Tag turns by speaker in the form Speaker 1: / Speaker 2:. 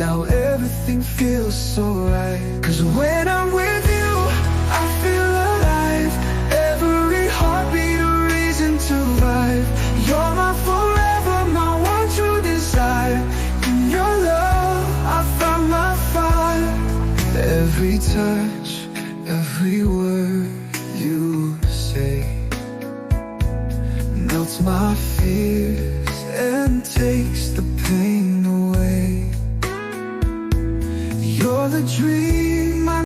Speaker 1: Now everything feels so right. 'Cause when I'm with you, I feel alive. Every heartbeat a reason to live. You're my forever, my one true desire. In your love, I found my fire. Every touch, every word you say melts my fear